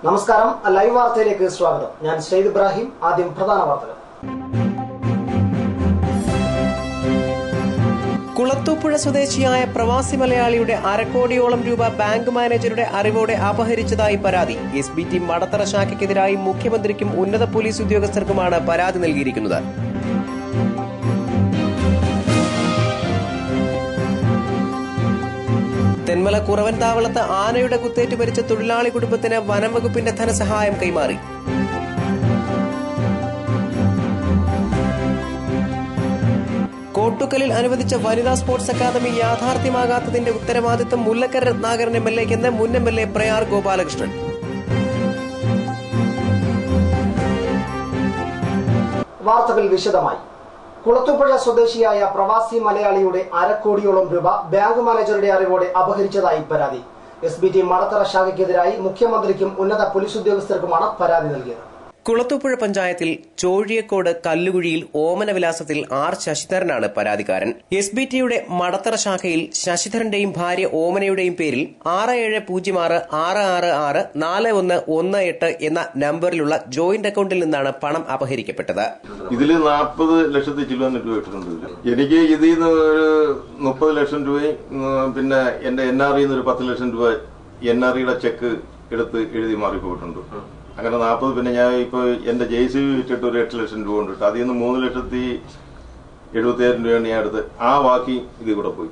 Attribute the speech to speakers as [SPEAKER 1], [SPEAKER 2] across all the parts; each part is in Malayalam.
[SPEAKER 1] നമസ്കാരം, ലൈവ് വാർത്തയിലേക്ക് സ്വാഗതം. ഞാൻ ഷെയ്ദ് ഇബ്രാഹിം. ആദ്യം പ്രധാന വാർത്തകൾ.
[SPEAKER 2] കുളത്തൂപ്പുഴ സ്വദേശിയായ പ്രവാസി മലയാളിയുടെ അരക്കോടിയോളം രൂപ ബാങ്ക് മാനേജറുടെ അറിവോടെ അപഹരിച്ചതായി പരാതി. SBT മടത്തറ ശാഖയ്ക്കെതിരായി മുഖ്യമന്ത്രിക്കും ഉന്നത പോലീസ് ഉദ്യോഗസ്ഥർക്കുമാണ് പരാതി നൽകിയിരിക്കുന്നത്. തെന്മല കുറവൻ താവളത്ത് ആനയുടെ കുത്തേറ്റ് മരിച്ച തൊഴിലാളി കുടുംബത്തിന് വനം വകുപ്പിന്റെ ധനസഹായം കൈമാറി. കോട്ടുക്കലിൽ അനുവദിച്ച വനിതാ സ്പോർട്സ് അക്കാദമി യാഥാർത്ഥ്യമാകാത്തതിന്റെ ഉത്തരവാദിത്തം മുല്ലക്കര രത്നാകരൻ MLAക്കെന്ന് മുൻ MLA പ്രയാർ ഗോപാലകൃഷ്ണൻ.
[SPEAKER 1] വാർത്തകൾ വിശദമായി. കുളത്തൂപ്പുഴ സ്വദേശിയായ പ്രവാസി മലയാളിയുടെ അരക്കോടിയോളം രൂപ ബാങ്ക് മാനേജറുടെ അറിവോടെ അപഹരിച്ചതായി പരാതി. SBT മടത്തറ ശാഖയ്ക്കെതിരായി മുഖ്യമന്ത്രിക്കും ഉന്നത പോലീസ് ഉദ്യോഗസ്ഥർക്കുമാണ് പരാതി നൽകിയത്.
[SPEAKER 2] കുളത്തൂപ്പുഴ പഞ്ചായത്തിൽ ചോഴിയക്കോട് കല്ലുകുഴിയിൽ ഓമന വിലാസത്തിൽ R. ശശിധരനാണ് പരാതിക്കാരൻ. SBTയുടെ മടത്തറ ശാഖയിൽ ശശിധരന്റെയും ഭാര്യ ഓമനയുടെയും പേരിൽ 6706666411 എന്ന നമ്പറിലുള്ള ജോയിന്റ് അക്കൌണ്ടിൽ നിന്നാണ് പണം അപഹരിക്കപ്പെട്ടത്.
[SPEAKER 3] ഇതിൽ 40 ലക്ഷത്തിൽ ചില്ലറ രൂപ ഇട്ടിട്ടുണ്ട്. എനിക്ക് ഇതിൽ നിന്ന് ഒരു 30 ലക്ഷം രൂപയും പിന്നെ എന്റെ NRIന്ന് ഒരു 10 ലക്ഷം രൂപ NRIയുടെ ചെക്ക് എടുത്ത് എഴുതി മാറിപ്പോയിട്ടുണ്ട്. അങ്ങനെ 40. പിന്നെ ഞാൻ ഇപ്പൊ എന്റെ JCB വിറ്റിട്ട് ഒരു 8 ലക്ഷം രൂപ കൊണ്ടിട്ട് അതിൽ നിന്ന് 3,70,75,000 രൂപയാണ് ഞാൻ എടുത്ത്. ആ ബാക്കി ഇത് ഇവിടെ പോയി.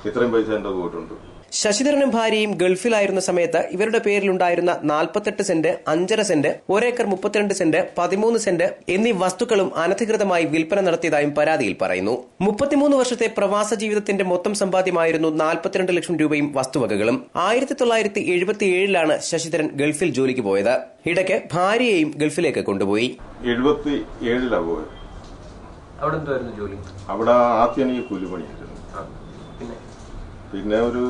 [SPEAKER 3] ഇത്രയും പൈസ എന്റെ പോയിട്ടുണ്ട്.
[SPEAKER 2] ശശിധരനും ഭാര്യയും ഗൾഫിലായിരുന്ന സമയത്ത് ഇവരുടെ പേരിലുണ്ടായിരുന്ന 48 saint, 5.5 saint, 1 acre 32 saint, 13 saint എന്നീ വസ്തുക്കളും അനധികൃതമായി വിൽപ്പന നടത്തിയതായും പരാതിയിൽ പറയുന്നു. 33 വർഷത്തെ പ്രവാസ ജീവിതത്തിന്റെ മൊത്തം സമ്പാദ്യമായിരുന്നു 42 ലക്ഷം രൂപയും വസ്തുവകകളും. 1977 ശശിധരൻ ഗൾഫിൽ ജോലിക്ക് പോയത്. ഇടയ്ക്ക് ഭാര്യയെയും ഗൾഫിലേക്ക് കൊണ്ടുപോയി.
[SPEAKER 3] 77 പോയത്.
[SPEAKER 2] അവിടെ എന്തായിരുന്നു ജോലി?
[SPEAKER 3] അവിടെ ആദ്യം എനിക്ക് കൂലിപ്പണിയായിരുന്നു. പിന്നെ ഒരു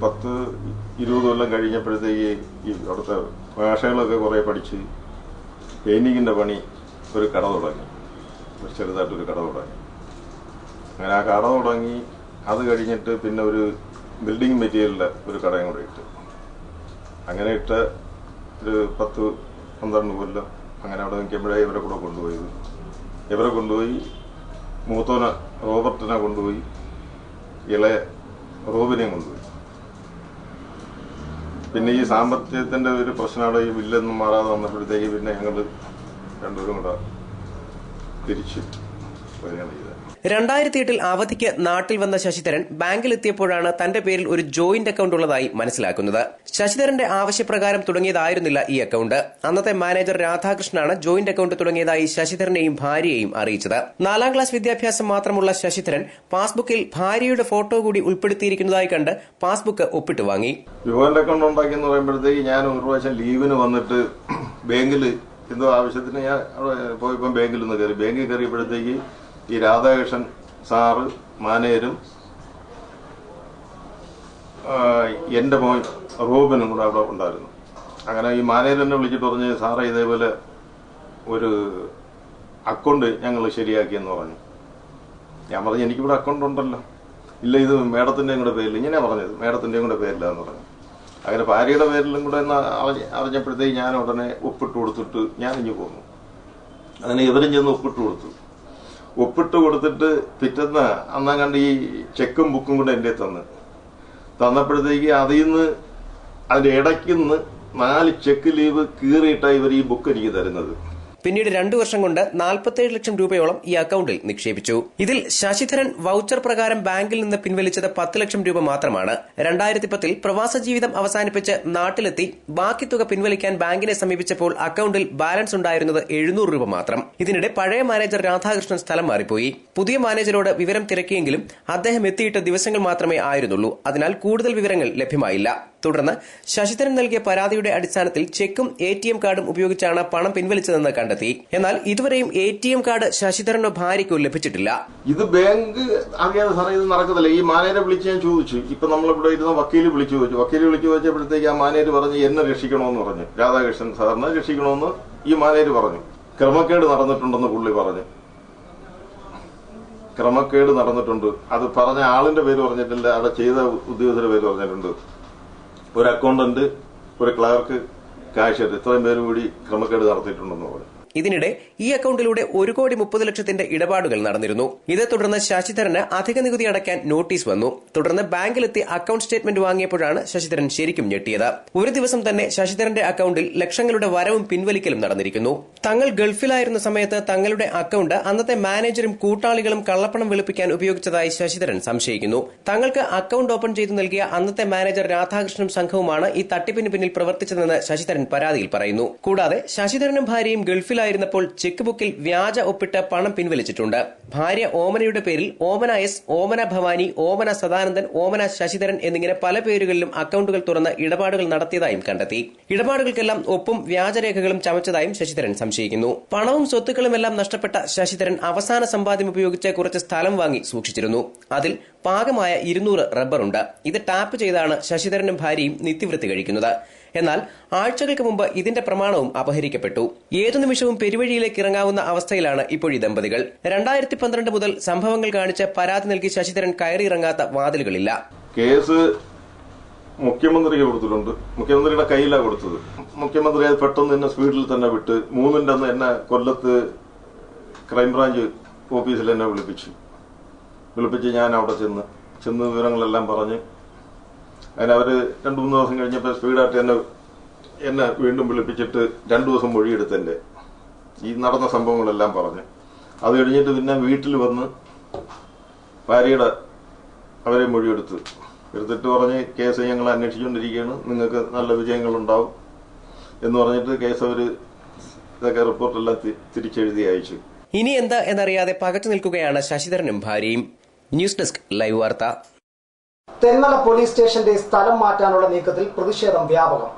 [SPEAKER 3] 10-20 കൊല്ലം കഴിഞ്ഞപ്പോഴത്തേക്ക് ഈ അവിടുത്തെ ഭാഷകളൊക്കെ കുറെ പഠിച്ച് പെയിന്റിങ്ങിന്റെ പണി ഒരു കട തുടങ്ങി. ചെറുതായിട്ടൊരു കട തുടങ്ങി. അങ്ങനെ ആ കട തുടങ്ങി. അത് കഴിഞ്ഞിട്ട് പിന്നെ ഒരു ബിൽഡിംഗ് മെറ്റീരിയലിന്റെ ഒരു കടയും കൂടെ ഇട്ട്. അങ്ങനെ ഇട്ട് ഒരു 10-12 കൊല്ലം അങ്ങനെ അവിടെ നിൽക്കുമ്പോഴേ ഇവരെ കൂടെ കൊണ്ടുപോയത്. ഇവരെ കൊണ്ടുപോയി മൂത്തോനെ റോബർട്ടിനെ കൊണ്ടുപോയി, ഇളയ റോബിനെയും കൊണ്ടുപോയി. പിന്നെ ഈ സാമ്പത്തികത്തിന്റെ ഒരു പ്രശ്നമാണ്. ഈ ബില്ലൊന്നും മാറാതെ വന്നപ്പോഴത്തേക്ക് പിന്നെ ഞങ്ങൾ രണ്ടുപേരും കൂടെ തിരിച്ച് വരികയാണ് ചെയ്തത്.
[SPEAKER 2] 2008 അവധിക്ക് നാട്ടിൽ വന്ന ശശിധരൻ ബാങ്കിലെത്തിയപ്പോഴാണ് തന്റെ പേരിൽ ഒരു ജോയിന്റ് അക്കൌണ്ട് ഉള്ളതായി മനസ്സിലാക്കുന്നത്. ശശിധരന്റെ ആവശ്യപ്രകാരം തുടങ്ങിയതായിരുന്നില്ല ഈ അക്കൌണ്ട്. അന്നത്തെ മാനേജർ രാധാകൃഷ്ണനാണ് ജോയിന്റ് അക്കൌണ്ട് തുടങ്ങിയതായി ശശിധരനെയും ഭാര്യയെയും അറിയിച്ചത്. 4ാം ക്ലാസ് വിദ്യാഭ്യാസം മാത്രമുള്ള ശശിധരൻ പാസ്ബുക്കിൽ ഭാര്യയുടെ ഫോട്ടോ കൂടി ഉൾപ്പെടുത്തിയിരിക്കുന്നതായി കണ്ട് പാസ്ബുക്ക് ഒപ്പിട്ട് വാങ്ങി.
[SPEAKER 3] ജോയിന്റ് അക്കൌണ്ട് ഉണ്ടാക്കിയെന്ന് പറയുമ്പോഴത്തേക്ക് ഞാൻ ഒരു പ്രാവശ്യം ലീവിന് വന്നിട്ട് ബാങ്കിൽ എന്തോ ആവശ്യത്തിന് ഞാൻ പോയപ്പോൾ ബാങ്കിൽ നിന്ന് കയറി. ബാങ്കിൽ കയറിയപ്പോഴത്തേക്ക് ഈ രാധാകൃഷ്ണൻ സാറ് മാനേജരും എന്റെ മോൻ റോബിനും കൂടെ അവിടെ ഉണ്ടായിരുന്നു. അങ്ങനെ ഈ മാനേജർ എന്നെ വിളിച്ചിട്ട് പറഞ്ഞ്, സാറേ ഇതേപോലെ ഒരു അക്കൗണ്ട് ഞങ്ങൾ ശരിയാക്കിയെന്ന് പറഞ്ഞു. ഞാൻ പറഞ്ഞു, എനിക്കിവിടെ അക്കൗണ്ട് ഉണ്ടല്ലോ. ഇല്ല, ഇത് മേഡത്തിന്റെയും കൂടെ പേരിൽ. ഇങ്ങനെ പറഞ്ഞത് മേഡത്തിന്റെയും കൂടെ പേരിലാന്ന് പറഞ്ഞു. അങ്ങനെ ഭാര്യയുടെ പേരിലും കൂടെ അറിഞ്ഞപ്പോഴത്തേക്ക് ഞാൻ ഉടനെ ഒപ്പിട്ട് കൊടുത്തിട്ട് ഞാൻ ഇഞ്ഞു പോന്നു. അങ്ങനെ ഇവരും ചെന്ന് ഒപ്പിട്ട് കൊടുത്തിട്ട് പിറ്റേന്ന് അന്നാ കണ്ട് ഈ ചെക്കും ബുക്കും കൂടെ എന്റെ തന്നപ്പോഴത്തേക്ക് അതിൽ നിന്ന് അതിന്റെ ഇടയ്ക്കുന്ന് 4 ചെക്ക് ലീവ് കീറിയിട്ടാണ് ഇവർ ഈ ബുക്ക് എനിക്ക് തരുന്നത്.
[SPEAKER 2] പിന്നീട് 2 വർഷം കൊണ്ട് 47 ലക്ഷം രൂപയോളം ഈ അക്കൌണ്ടിൽ നിക്ഷേപിച്ചു. ഇതിൽ ശശിധരൻ വൌച്ചർ പ്രകാരം ബാങ്കിൽ നിന്ന് പിൻവലിച്ചത് 10 ലക്ഷം രൂപ മാത്രമാണ്. 2010 പ്രവാസ ജീവിതം അവസാനിപ്പിച്ച് നാട്ടിലെത്തി ബാക്കി തുക പിൻവലിക്കാൻ ബാങ്കിനെ സമീപിച്ചപ്പോൾ അക്കൌണ്ടിൽ ബാലൻസ് ഉണ്ടായിരുന്നത് 700 രൂപ മാത്രം. ഇതിനിടെ പഴയ മാനേജർ രാധാകൃഷ്ണൻ സ്ഥലം മാറിപ്പോയി. പുതിയ മാനേജരോട് വിവരം തിരക്കിയെങ്കിലും അദ്ദേഹം എത്തിയിട്ട് ദിവസങ്ങൾ മാത്രമേ ആയിരുന്നുള്ളൂ. അതിനാൽ കൂടുതൽ വിവരങ്ങൾ ലഭ്യമായില്ല. തുടർന്ന് ശശിധരൻ നൽകിയ പരാതിയുടെ അടിസ്ഥാനത്തിൽ ചെക്കും ATM കാർഡും ഉപയോഗിച്ചാണ് പണം പിൻവലിച്ചതെന്ന് കണ്ടെത്തി. എന്നാൽ ഇതുവരെയും ATM കാർഡ് ശശിധരനോ ഭാര്യയ്ക്കോ ലഭിച്ചിട്ടില്ല.
[SPEAKER 3] ഇത് ബാങ്ക് അറിയാതെ സാറേ ഇത് നടക്കത്തില്ല. ഈ മാനേജരെ വിളിച്ച് ഞാൻ ചോദിച്ചു. ഇപ്പൊ നമ്മളിവിടെ ഇരുന്ന വക്കീല് വിളിച്ചു ചോദിച്ചപ്പോഴത്തേക്ക് ആ മാനേജർ പറഞ്ഞ് എന്നെ രക്ഷിക്കണമെന്ന് പറഞ്ഞു. രാധാകൃഷ്ണൻ സാറിനെ രക്ഷിക്കണമെന്ന് ഈ മാനേജർ പറഞ്ഞു. ക്രമക്കേട് നടന്നിട്ടുണ്ടെന്ന് പുള്ളി പറഞ്ഞു. ക്രമക്കേട് നടന്നിട്ടുണ്ട്. അത് പറഞ്ഞ ആളിന്റെ പേര് പറഞ്ഞിട്ടില്ല, അവിടെ ചെയ്ത ഉദ്യോഗസ്ഥരുടെ പേര് പറഞ്ഞിട്ടുണ്ട്. ഒരു അക്കൗണ്ടന്റ്, ഒരു ക്ലർക്ക്, കാഷ്യർ, ഇത്രയും പേര് കൂടി ക്രമക്കേട് നടത്തിയിട്ടുണ്ടെന്ന് പറഞ്ഞു.
[SPEAKER 2] ഇതിനിടെ ഈ അക്കൌണ്ടിലൂടെ 1,30,00,000 ഇടപാടുകൾ നടന്നിരുന്നു. ഇതേ തുടർന്ന് ശശിധരന് അധിക നികുതി അടയ്ക്കാൻ നോട്ടീസ് വന്നു. തുടർന്ന് ബാങ്കിലെത്തി അക്കൌണ്ട് സ്റ്റേറ്റ്മെന്റ് വാങ്ങിയപ്പോഴാണ് ശശിധരൻ ശരിക്കും ഞെട്ടിയത്. ഒരു ദിവസം തന്നെ ശശിധരന്റെ അക്കൌണ്ടിൽ ലക്ഷങ്ങളുടെ വരവും പിൻവലിക്കലും നടന്നിരിക്കുന്നു. തങ്ങൾ ഗൾഫിലായിരുന്ന സമയത്ത് തങ്ങളുടെ അക്കൌണ്ട് അന്നത്തെ മാനേജരും കൂട്ടാളികളും കള്ളപ്പണം വെളുപ്പിക്കാൻ ഉപയോഗിച്ചതായി ശശിധരൻ സംശയിക്കുന്നു. തങ്ങൾക്ക് അക്കൌണ്ട് ഓപ്പൺ ചെയ്തു നൽകിയ അന്നത്തെ മാനേജർ രാധാകൃഷ്ണനും സംഘവുമാണ് ഈ തട്ടിപ്പിന് പിന്നിൽ പ്രവർത്തിച്ചതെന്ന് ശശിധരൻ പരാതിയിൽ പറയുന്നു. കൂടാതെ ശശിധരനും ഭാര്യയും ഗൾഫിൽ ായിരുന്നപ്പോൾ ചെക്ക് ബുക്കിൽ വ്യാജ ഒപ്പിട്ട് പണം പിൻവലിച്ചിട്ടുണ്ട്. ഭാര്യ ഓമനയുടെ പേരിൽ ഓമന എസ്, ഓമന ഭവാനി, ഓമന സദാനന്ദൻ, ഓമന ശശിധരൻ എന്നിങ്ങനെ പല പേരുകളിലും അക്കൌണ്ടുകൾ തുറന്ന് ഇടപാടുകൾ നടത്തിയതായും കണ്ടെത്തി. ഇടപാടുകൾക്കെല്ലാം ഒപ്പും വ്യാജരേഖകളും ചമച്ചതായും ശശിധരൻ സംശയിക്കുന്നു. പണവും സ്വത്തുക്കളുമെല്ലാം നഷ്ടപ്പെട്ട ശശിധരൻ അവസാന സമ്പാദ്യം ഉപയോഗിച്ച് കുറച്ച് സ്ഥലം വാങ്ങി സൂക്ഷിച്ചിരുന്നു. അതിൽ പാകമായ 200 റബ്ബറുണ്ട്. ഇത് ടാപ്പ് ചെയ്താണ് ശശിധരനും ഭാര്യയും നിത്യവൃത്തി കഴിക്കുന്നത്. എന്നാൽ ആഴ്ചകൾക്ക് മുമ്പ് ഇതിന്റെ പ്രമാണവും അപഹരിക്കപ്പെട്ടു. ഏതു നിമിഷവും പെരുവഴിയിലേക്ക് ഇറങ്ങാവുന്ന അവസ്ഥയിലാണ് ഇപ്പോഴീ ദമ്പതികൾ. 2012 മുതൽ സംഭവങ്ങൾ കാണിച്ച് പരാതി നൽകി ശശിധരൻ കയറിയിറങ്ങാത്ത വാതിലുകളില്ല.
[SPEAKER 3] കേസ് മുഖ്യമന്ത്രിക്ക് കൊടുത്തിട്ടുണ്ട്. മുഖ്യമന്ത്രിയുടെ കയ്യിലാണ് കൊടുത്തത്. മുഖ്യമന്ത്രി അത് പെട്ടെന്ന് എന്നെ സ്പീഡിൽ തന്നെ വിട്ട് 3-ന്റെ അന്ന് എന്നെ കൊല്ലത്ത് ക്രൈംബ്രാഞ്ച് ഓഫീസിൽ എന്നെ വിളിപ്പിച്ച് ഞാൻ അവിടെ ചെന്ന് വിവരങ്ങളെല്ലാം പറഞ്ഞ് അതിന് അവര് 2-3 ദിവസം കഴിഞ്ഞപ്പോൾ സ്പീഡായിട്ട് എന്നെ വീണ്ടും വിളിപ്പിച്ചിട്ട് 2 ദിവസം മൊഴിയെടുത്തെന്റെ ഈ നടന്ന സംഭവങ്ങളെല്ലാം പറഞ്ഞ് അത് കഴിഞ്ഞിട്ട് പിന്നെ വീട്ടിൽ വന്ന് ഭാര്യയുടെ അവരെ എടുത്തിട്ട് പറഞ്ഞ് കേസ് ഞങ്ങൾ അന്വേഷിച്ചുകൊണ്ടിരിക്കുകയാണ്, നിങ്ങൾക്ക് നല്ല വിജയങ്ങളുണ്ടാവും എന്ന് പറഞ്ഞിട്ട് കേസ് അവര് ഇതൊക്കെ റിപ്പോർട്ടെല്ലാം തിരിച്ചെഴുതി അയച്ചു.
[SPEAKER 2] ഇനി എന്താ എന്നറിയാതെ പകച്ചു നിൽക്കുകയാണ് ശശിധരനും ഭാര്യയും. ന്യൂസ് ഡെസ്ക് ലൈവ് വാർത്ത.
[SPEAKER 1] തെന്മല പോലീസ് സ്റ്റേഷന്റെ സ്ഥലം മാറ്റാനുള്ള നീക്കത്തിൽ പ്രതിഷേധം വ്യാപകം.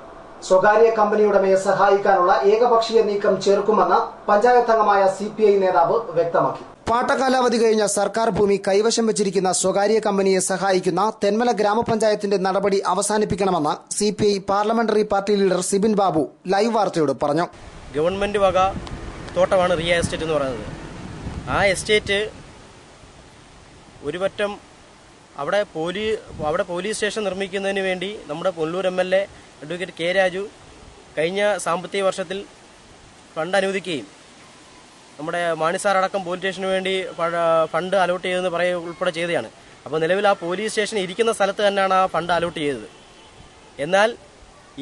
[SPEAKER 1] സ്വകാര്യ കമ്പനിയുടമയെ സഹായിക്കാനുള്ള ഏകപക്ഷീയ നീക്കം ചേർക്കുമെന്ന് പഞ്ചായത്ത് അംഗമായ CPI നേതാവ് വ്യക്തമാക്കി. പാട്ടകാലാവധി കഴിഞ്ഞ സർക്കാർ ഭൂമി കൈവശം വെച്ചിരിക്കുന്ന സ്വകാര്യ കമ്പനിയെ സഹായിക്കുന്ന തെന്മല ഗ്രാമപഞ്ചായത്തിന്റെ നടപടി അവസാനിപ്പിക്കണമെന്ന് CPI parliamentary party leader Sibin Babu live വാർത്തയോട് പറഞ്ഞു.
[SPEAKER 4] ഗവൺമെന്റ് വക തോട്ടമാണ് റിയ എസ്റ്റേറ്റ് എന്ന് പറയുന്നത്. ആ എസ്റ്റേറ്റ് ഒരു പറ്റം അവിടെ പോലീസ് സ്റ്റേഷൻ നിർമ്മിക്കുന്നതിന് വേണ്ടി നമ്മുടെ Punalur MLA advocate K. Raju കഴിഞ്ഞ സാമ്പത്തിക വർഷത്തിൽ ഫണ്ട് അനുവദിക്കുകയും നമ്മുടെ മാണിസാർ അടക്കം പോലീസ് സ്റ്റേഷന് വേണ്ടി ഫണ്ട് അലോട്ട് ചെയ്തെന്ന് ഉൾപ്പെടെ ചെയ്തതാണ്. അപ്പോൾ നിലവിൽ ആ പോലീസ് സ്റ്റേഷൻ ഇരിക്കുന്ന സ്ഥലത്ത് തന്നെയാണ് ആ ഫണ്ട് അലോട്ട് ചെയ്തത്. എന്നാൽ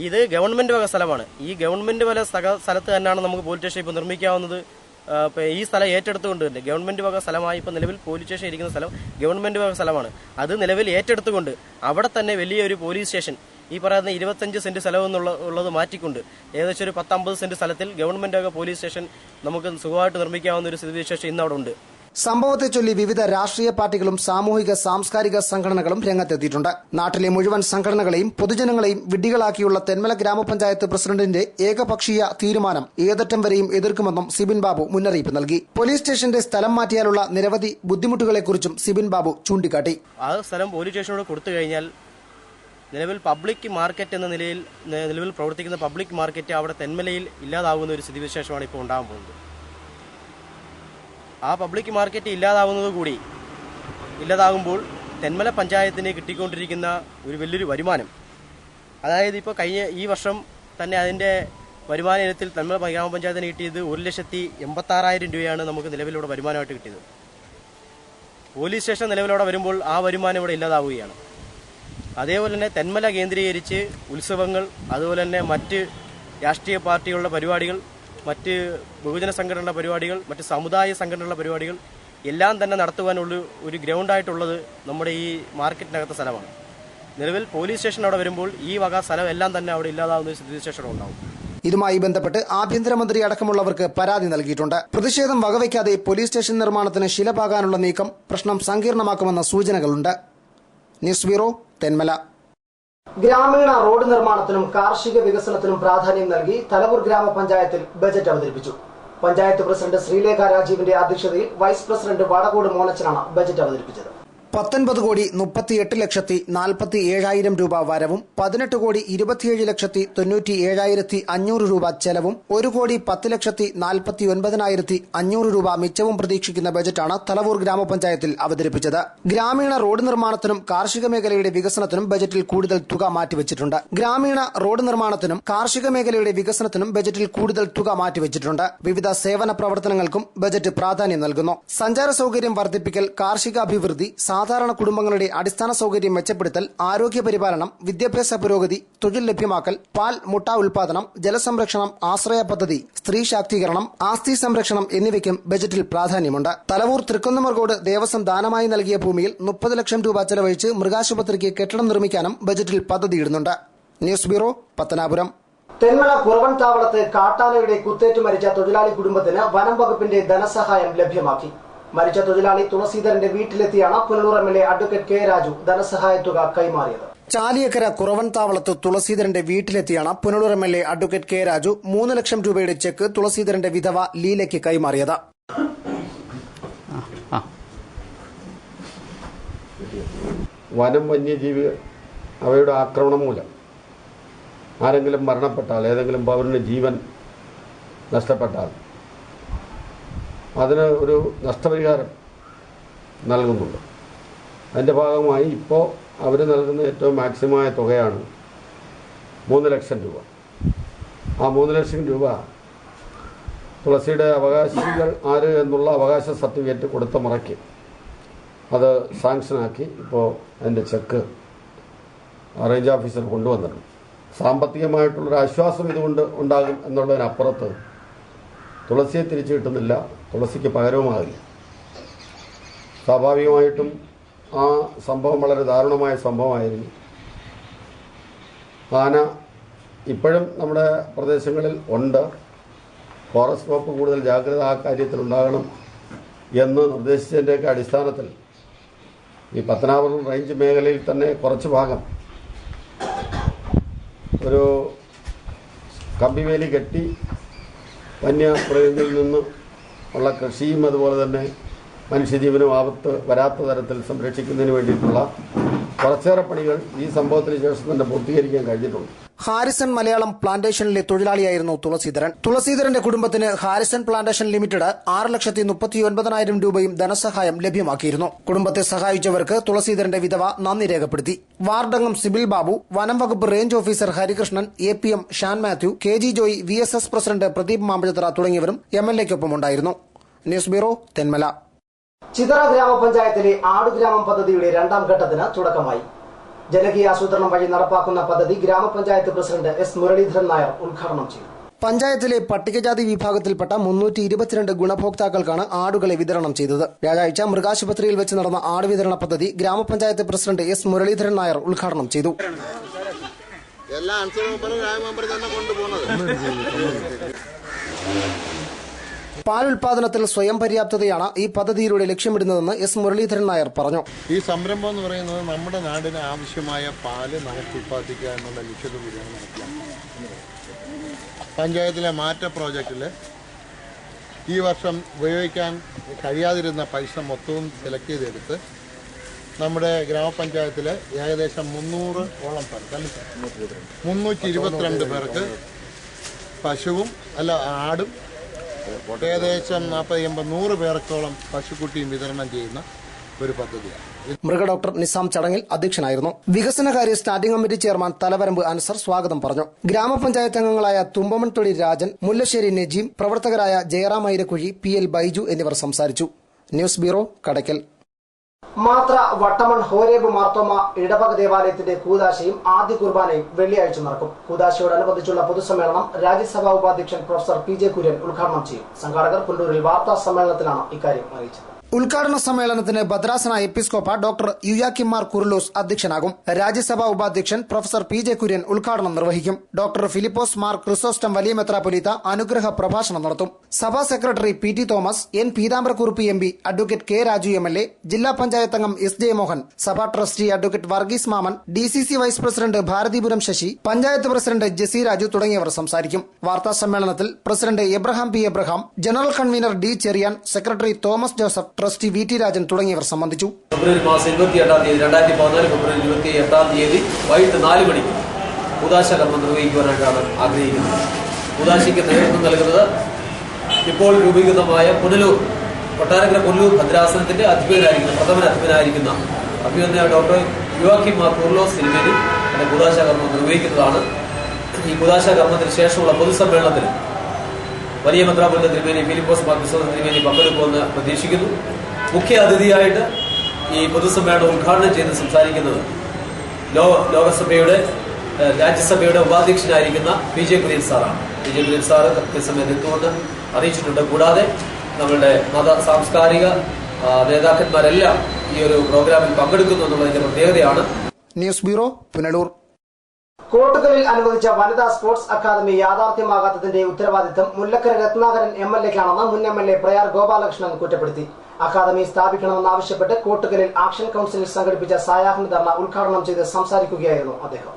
[SPEAKER 4] ഇത് ഗവൺമെന്റ് വക സ്ഥലമാണ്. ഈ ഗവൺമെന്റ് വക സ്ഥലത്ത് തന്നെയാണ് നമുക്ക് പോലീസ് സ്റ്റേഷൻ ഇപ്പോൾ നിർമ്മിക്കാവുന്നത്. ഈ സ്ഥലം ഏറ്റെടുത്തുകൊണ്ട് തന്നെ ഗവൺമെന്റ് വക സ്ഥലമായി ഇപ്പോൾ നിലവിൽ പോലീസ് സ്റ്റേഷൻ ഇരിക്കുന്ന സ്ഥലം ഗവൺമെന്റ് വക സ്ഥലമാണ്. അത് നിലവിൽ ഏറ്റെടുത്തുകൊണ്ട് അവിടെ തന്നെ വലിയൊരു പോലീസ് സ്റ്റേഷൻ ഈ പറയുന്ന 25 സെന്റ് സ്ഥലമെന്നുള്ളത് മാറ്റിക്കൊണ്ട് ഏകദേശം ഒരു 10-50 സെന്റ് സ്ഥലത്തിൽ ഗവൺമെന്റ് വക പോലീസ് സ്റ്റേഷൻ നമുക്ക് സുഖമായിട്ട് നിർമ്മിക്കാവുന്ന ഒരു സ്ഥിതിവിശേഷം ഇന്ന് അവിടെ ഉണ്ട്.
[SPEAKER 1] സംഭവത്തെ ചൊല്ലി വിവിധ രാഷ്ട്രീയ പാർട്ടികളും സാമൂഹിക സാംസ്കാരിക സംഘടനകളും രംഗത്തെത്തിയിട്ടുണ്ട്. നാട്ടിലെ മുഴുവൻ സംഘടനകളെയും പൊതുജനങ്ങളെയും വിഡ്ഢികളാക്കിയുള്ള തെന്മല ഗ്രാമപഞ്ചായത്ത് പ്രസിഡന്റിന്റെ ഏകപക്ഷീയ തീരുമാനം ഏതറ്റം വരെയും എതിർക്കുമെന്നും സിബിൻ ബാബു മുന്നറിയിപ്പ് നൽകി. പോലീസ് സ്റ്റേഷന്റെ സ്ഥലം മാറ്റിയാലുള്ള നിരവധി ബുദ്ധിമുട്ടുകളെക്കുറിച്ചും സിബിൻ ബാബു ചൂണ്ടിക്കാട്ടി.
[SPEAKER 4] ആ സ്ഥലം പോലീസ് സ്റ്റേഷനോട് കൊടുത്തു കഴിഞ്ഞാൽ നിലവിൽ പബ്ലിക് മാർക്കറ്റ് എന്ന നിലവിൽ പ്രവർത്തിക്കുന്ന പബ്ലിക് മാർക്കറ്റ് അവിടെ തെന്മലയിൽ ഇല്ലാതാവുന്ന ഒരു സ്ഥിതിവിശേഷമാണ് ഇപ്പോൾ ഉണ്ടാകാൻ പോകുന്നത്. ആ പബ്ലിക് മാർക്കറ്റ് ഇല്ലാതാകുമ്പോൾ തെന്മല പഞ്ചായത്തിന് കിട്ടിക്കൊണ്ടിരിക്കുന്ന ഒരു വലിയൊരു വരുമാനം, അതായത് ഇപ്പോൾ ഈ വർഷം തന്നെ അതിൻ്റെ വരുമാന ഇനത്തിൽ തെന്മല ഗ്രാമപഞ്ചായത്തിന് കിട്ടിയത് 1,86,000 രൂപയാണ് നമുക്ക് നിലവിലൂടെ വരുമാനമായിട്ട് കിട്ടിയത്. പോലീസ് സ്റ്റേഷൻ നിലവിലൂടെ വരുമ്പോൾ ആ വരുമാനം ഇവിടെ ഇല്ലാതാവുകയാണ്. അതേപോലെ തന്നെ തെന്മല കേന്ദ്രീകരിച്ച് ഉത്സവങ്ങൾ, അതുപോലെ തന്നെ മറ്റ് രാഷ്ട്രീയ പാർട്ടികളുടെ പരിപാടികൾ, മറ്റ് ബഹുജന സംഘടനകളുടെ പരിപാടികൾ, മറ്റ് സമുദായ സംഘടനകളുടെ പരിപാടികൾ എല്ലാം തന്നെ നടത്തുവാനുള്ള ഒരു ഗ്രൗണ്ടായിട്ടുള്ളത് നമ്മുടെ ഈ മാർക്കറ്റിനകത്തെ സ്ഥലമാണ്. നിലവിൽ പോലീസ് സ്റ്റേഷൻ അവിടെ വരുമ്പോൾ ഈ വക സ്ഥലം എല്ലാം തന്നെ അവിടെ ഇല്ലാതാവുന്ന ഒരു സ്ഥിതിവിശേഷം ഉണ്ടാവും.
[SPEAKER 1] ഇതുമായി ബന്ധപ്പെട്ട് ആഭ്യന്തരമന്ത്രി അടക്കമുള്ളവർക്ക് പരാതി നൽകിയിട്ടുണ്ട്. പ്രതിഷേധം വകവയ്ക്കാതെ പോലീസ് സ്റ്റേഷൻ നിർമ്മാണത്തിന് ശിലപാകാനുള്ള നീക്കം പ്രശ്നം സങ്കീർണമാക്കുമെന്ന സൂചനകളുണ്ട്. News bureau, Thenmala. ഗ്രാമീണ റോഡ് നിർമ്മാണത്തിനും കാർഷിക വികസനത്തിനും പ്രാധാന്യം നൽകി തലവൂർ ഗ്രാമപഞ്ചായത്തിൽ ബജറ്റ് അവതരിപ്പിച്ചു. പഞ്ചായത്ത് പ്രസിഡന്റ് ശ്രീലേഖ രാജീവിന്റെ അധ്യക്ഷതയിൽ വൈസ് പ്രസിഡന്റ് വടകോട് മോനച്ചനാണ് ബജറ്റ് അവതരിപ്പിച്ചത്. 19,38,47,000 രൂപ വരവും 18,27,97,500 രൂപ ചെലവും 1,10,49,500 രൂപ മിച്ചവും പ്രതീക്ഷിക്കുന്ന ബജറ്റാണ് തലവൂർ ഗ്രാമപഞ്ചായത്തിൽ അവതരിപ്പിച്ചത്. ഗ്രാമീണ റോഡ് നിർമ്മാണത്തിനും കാർഷിക മേഖലയുടെ വികസനത്തിനും ബജറ്റിൽ കൂടുതൽ തുക മാറ്റിവെച്ചിട്ടുണ്ട്. വിവിധ സേവന പ്രവർത്തനങ്ങൾക്കും ബജറ്റ് പ്രാധാന്യം നൽകുന്നു. സഞ്ചാര സൌകര്യം വർദ്ധിപ്പിക്കൽ, കാർഷികാഭിവൃദ്ധി, സാധാരണ കുടുംബങ്ങളുടെ അടിസ്ഥാന സൌകര്യം മെച്ചപ്പെടുത്തൽ, ആരോഗ്യ പരിപാലനം, വിദ്യാഭ്യാസ പുരോഗതി, തൊഴിൽ ലഭ്യമാക്കൽ, പാൽ മുട്ട ഉൽപാദനം, ജലസംരക്ഷണം, ആശ്രയ പദ്ധതി, സ്ത്രീ ശാക്തീകരണം, ആസ്തി സംരക്ഷണം എന്നിവയ്ക്കും ബജറ്റിൽ പ്രാധാന്യമുണ്ട്. തലവൂർ തൃക്കുന്നമർകോട് ദേവസ്വം ദാനമായി നൽകിയ ഭൂമിയിൽ 30 ലക്ഷം രൂപ ചെലവഴിച്ച് മൃഗാശുപത്രിക്ക് കെട്ടിടം നിർമ്മിക്കാനും ബജറ്റിൽ പദ്ധതിയിടുന്നുണ്ട്. News bureau, Pathanapuram.
[SPEAKER 5] തെന്മല കുറവൻ താവളത്ത് കാട്ടാനയുടെ കുത്തേറ്റ് മരിച്ച തൊഴിലാളി കുടുംബത്തിന് വനം വകുപ്പിന്റെ ധനസഹായം ലഭ്യമാക്കി. മരിച്ച തൊഴിലാളി തുളസീധരന്റെ വീട്ടിലെത്തിയാണ് Punalur MLA advocate K Raju ധനസഹായ തുക കൈമാറിയത്.
[SPEAKER 1] ചാലിയക്കര കുറവൻ താവളത്ത് തുളസീധരന്റെ വീട്ടിലെത്തിയാണ് Punalur MLA advocate K Raju 3 lakh രൂപയുടെ ചെക്ക് തുളസീധരന്റെ വിധവ ലീലയ്ക്ക് കൈമാറിയത്.
[SPEAKER 6] വനം വന്യജീവി അവയുടെ ആക്രമണം മൂലം ആരെങ്കിലും മരണപ്പെട്ടാൽ, ഏതെങ്കിലും പൗരന് ജീവൻ നഷ്ടപ്പെട്ടാൽ അതിന് ഒരു നഷ്ടപരിഹാരം നൽകുന്നുണ്ട്. അതിൻ്റെ ഭാഗമായി ഇപ്പോൾ അവർ നൽകുന്ന ഏറ്റവും മാക്സിമമായ തുകയാണ് 3 ലക്ഷം രൂപ. ആ 3 ലക്ഷം രൂപ തുളസിയുടെ അവകാശികൾ ആര് എന്നുള്ള അവകാശ സർട്ടിഫിക്കറ്റ് കൊടുത്ത മുറയ്ക്ക് അത് സാങ്ഷനാക്കി ഇപ്പോൾ അതിൻ്റെ ചെക്ക് റേഞ്ച് ഓഫീസർ കൊണ്ടുവന്നിട്ടുണ്ട്. സാമ്പത്തികമായിട്ടുള്ളൊരു ആശ്വാസം ഇതുകൊണ്ട് ഉണ്ടാകും എന്നുള്ളതിനപ്പുറത്ത് തുളസിയെ തിരിച്ചു കിട്ടുന്നില്ല, തുളസിക്ക് പകരവുമാകില്ല. സ്വാഭാവികമായിട്ടും ആ സംഭവം വളരെ ദാരുണമായ സംഭവമായിരുന്നു. ആന ഇപ്പോഴും നമ്മുടെ പ്രദേശങ്ങളിൽ ഉണ്ട്. ഫോറസ്റ്റ് വകുപ്പ് കൂടുതൽ ജാഗ്രത ആ കാര്യത്തിലുണ്ടാകണം എന്ന് നിർദ്ദേശിച്ചതിൻ്റെയൊക്കെ അടിസ്ഥാനത്തിൽ ഈ പത്തനാപുരം റേഞ്ച് മേഖലയിൽ തന്നെ കുറച്ച് ഭാഗം ഒരു കമ്പിവേലി കെട്ടി വന്യമൃഗങ്ങളിൽ നിന്ന് ഉള്ള കൃഷിയും അതുപോലെ തന്നെ മനുഷ്യജീവനും ആപത്ത് വരാത്ത തരത്തിൽ സംരക്ഷിക്കുന്നതിന് വേണ്ടിയിട്ടുള്ള കുറച്ചേറെ പണികൾ ഈ സംഭവത്തിന് ശേഷം തന്നെ പൂർത്തീകരിക്കാൻ കഴിഞ്ഞിട്ടുണ്ട്.
[SPEAKER 1] ഹാരിസൺ മലയാളം പ്ലാന്റേഷനിലെ തൊഴിലാളിയായിരുന്നു തുളസീധരൻ. തുളസീധരന്റെ കുടുംബത്തിന് ഹാരിസൺ പ്ലാന്റേഷൻ ലിമിറ്റഡ് 6,39,000 രൂപയും ധനസഹായം ലഭ്യമാക്കിയിരുന്നു. കുടുംബത്തെ സഹായിച്ചവർക്ക് തുളസീധരന്റെ വിധവ നന്ദി രേഖപ്പെടുത്തി. വാർഡംഗം സിബിൽ ബാബു, വനം വകുപ്പ് range officer Harikrishnan, APM Shan Mathew, KG Joy, VSS president Pradeep Mampazhathara തുടങ്ങിയവരും MLAക്കൊപ്പമുണ്ടായിരുന്നു. News bureau, Thenmala.
[SPEAKER 5] ചിതറ ഗ്രാമപഞ്ചായത്തിലെ ആടുഗ്രാമം പദ്ധതിയുടെ 2ാം ഘട്ടത്തിന് തുടക്കമായി. ജനകീയ ആസൂത്രണം വഴി നടപ്പാക്കുന്ന പദ്ധതി ഗ്രാമപഞ്ചായത്ത് പ്രസിഡന്റ് S മുരളീധരൻ നായർ ഉദ്ഘാടനം ചെയ്തു.
[SPEAKER 1] പഞ്ചായത്തിലെ പട്ടികജാതി വിഭാഗത്തിൽപ്പെട്ട 322 ഗുണഭോക്താക്കൾക്കാണ് ആടുകളെ വിതരണം ചെയ്തത്. വ്യാഴാഴ്ച മൃഗാശുപത്രിയിൽ വെച്ച് നടന്ന ആട് വിതരണ പദ്ധതി ഗ്രാമപഞ്ചായത്ത് പ്രസിഡന്റ് S മുരളീധരൻ നായർ ഉദ്ഘാടനം ചെയ്തു. പാലുൽപാദനത്തിൽ സ്വയം പര്യാപ്തതയാണ് ഈ പദ്ധതിയിലൂടെ ലക്ഷ്യമിടുന്നതെന്ന് S മുരളീധരൻ നായർ പറഞ്ഞു.
[SPEAKER 7] ഈ സംരംഭം എന്ന് പറയുന്നത് നമ്മുടെ നാടിന് ആവശ്യമായ പാല് നമുക്ക് ഉൽപ്പാദിപ്പിക്കുക എന്നുള്ള ലക്ഷ്യത്തോടുകൂടിയാണ് നടപ്പിലാക്കുന്നത്. പഞ്ചായത്തിലെ മാറ്റ പ്രോജക്റ്റിൽ ഈ വർഷം ഉപയോഗിക്കാൻ കഴിയാതിരുന്ന പൈസ മൊത്തവും സെലക്ട് ചെയ്തെടുത്ത് നമ്മുടെ ഗ്രാമപഞ്ചായത്തിൽ ഏകദേശം 300ഓളം പേർക്ക്, 322 പേർക്ക് പശുവും ആടും ഏകദേശം 40-100 പേർക്കോളം പശുക്കുട്ടിയും വിതരണം ചെയ്യുന്ന ഒരു പദ്ധതിയാണ്.
[SPEAKER 1] മൃഗ ഡോക്ടർ നിസാം ചടങ്ങിൽ അധ്യക്ഷനായിരുന്നു. വികസനകാര്യ standing committee chairman Thalavarambu Ansar സ്വാഗതം പറഞ്ഞു. ഗ്രാമപഞ്ചായത്ത് അംഗങ്ങളായ തുമ്പമൺതൊടി രാജൻ, മുല്ലശ്ശേരി നജീം, പ്രവർത്തകരായ ജയറാം ഐരക്കുഴി, PL ബൈജു എന്നിവർ സംസാരിച്ചു. News bureau, Kadakkal.
[SPEAKER 5] മാത്ര വട്ടമൺ ഹോരേബ് മാർത്തോമ ഇടവക ദേവാലയത്തിന്റെ കൂദാശയും ആദ്യ കുർബാനയും വെള്ളിയാഴ്ച നടക്കും. കൂദാശയോടനുബന്ധിച്ചുള്ള പൊതുസമ്മേളനം രാജ്യസഭാ ഉപാധ്യക്ഷൻ പ്രൊഫസർ PJ കുര്യൻ ഉദ്ഘാടനം ചെയ്യും. സംഘാടകർ പുല്ലൂരിൽ വാർത്താ സമ്മേളനത്തിലാണ് ഇക്കാര്യം അറിയിച്ചത്.
[SPEAKER 1] ഉദ്ഘാടന സമ്മേളനത്തിന് ഭദ്രാസന എപ്പിസ്കോപ്പ ഡോക്ടർ യുയാക്കിമാർ കുർലോസ് അധ്യക്ഷനാകും. രാജ്യസഭാ ഉപാധ്യക്ഷൻ പ്രൊഫസർ PJ കുര്യൻ ഉദ്ഘാടനം നിർവഹിക്കും. ഡോക്ടർ ഫിലിപ്പോസ് മാർ ക്രിസോസ്റ്റം വലിയ മെത്രാപ്പൊലീത്ത അനുഗ്രഹ പ്രഭാഷണം നടത്തും. സഭാ secretary PT Thomas, N Peethambara Kurup MP, advocate K Raju MLA, ജില്ലാ പഞ്ചായത്ത് അംഗം SJ മോഹൻ, സഭാ trustee advocate Varghese Mammen, DCC vice president Bharathipuram Sasi, panchayat president Jessy Raju തുടങ്ങിയവർ സംസാരിക്കും. വാർത്താ സമ്മേളനത്തിൽ president Abraham P. Abraham, general convener D. Cherian, secretary Thomas Joseph, trustee V T Rajan തുടങ്ങിയവർ സംബന്ധിച്ചു.
[SPEAKER 8] ഫെബ്രുവരി മാസം 28 2014 ഫെബ്രുവരി 28 വൈകിട്ട് 4 മണിക്ക് കൂദാശ കർമ്മം നിർവഹിക്കുവാനായിട്ടാണ് ആഗ്രഹിക്കുന്നത്. കൂദാശയ്ക്ക് നേതൃത്വം നൽകുന്നത് ഇപ്പോൾ രൂപീകൃതമായ പുനലൂർ കൊട്ടാരക്കര പുനലൂർ ഭദ്രാസനത്തിന്റെ പ്രഥമ അധിപനായിരിക്കുന്ന അഭിനന്ദനായ ഡോക്ടർ യുവാക്കിം മാർ കൂർലോസ് തിരുമേനി എന്ന കൂദാശ കർമ്മം നിർവഹിക്കുന്നതാണ്. ഈ കൂദാശ കർമ്മത്തിന് ശേഷമുള്ള പൊതുസമ്മേളനത്തിൽ വലിയ മെത്രാപ്പൊലീത്ത തിരുമേനി ഫിലിപ്പോസ് മാർ ക്രിസ്തോസ് തിരുമേനി പങ്കെടുക്കുമെന്ന് പ്രതീക്ഷിക്കുന്നു. മുഖ്യ അതിഥിയായിട്ട് ഈ പൊതുസമ്മേളനം ഉദ്ഘാടനം ചെയ്ത് സംസാരിക്കുന്നത് രാജ്യസഭയുടെ ഉപാധ്യക്ഷനായിരിക്കുന്ന PJ കുര്യൻ സാറാണ്. PJ കുര്യൻ സാറ് കൃത്യസമയത്ത് എത്തുമെന്ന് അറിയിച്ചിട്ടുണ്ട്. കൂടാതെ നമ്മളുടെ മത സാംസ്കാരിക നേതാക്കന്മാരെല്ലാം ഈ ഒരു പ്രോഗ്രാമിൽ പങ്കെടുക്കുന്നു എന്നുള്ളതിന്റെ പ്രത്യേകതയാണ്.
[SPEAKER 1] News bureau, Punalur. കോട്ടുകലിൽ അനുവദിച്ച വനിതാ സ്പോർട്സ് അക്കാദമി യാഥാർത്ഥ്യമാകാത്തതിന്റെ ഉത്തരവാദിത്തം മുല്ലക്കര രത്നാകരൻ MLAക്കാണെന്ന് മുൻ MLA പ്രയാർ ഗോപാലകൃഷ്ണൻ കുറ്റപ്പെടുത്തി. അക്കാദമി സ്ഥാപിക്കണമെന്നാവശ്യപ്പെട്ട് കോട്ടുകലിൽ ആക്ഷൻ കൌൺസിലിൽ സംഘടിപ്പിച്ച സായാഹ്ന ധർണ ഉദ്ഘാടനം ചെയ്ത് സംസാരിക്കുകയായിരുന്നു അദ്ദേഹം.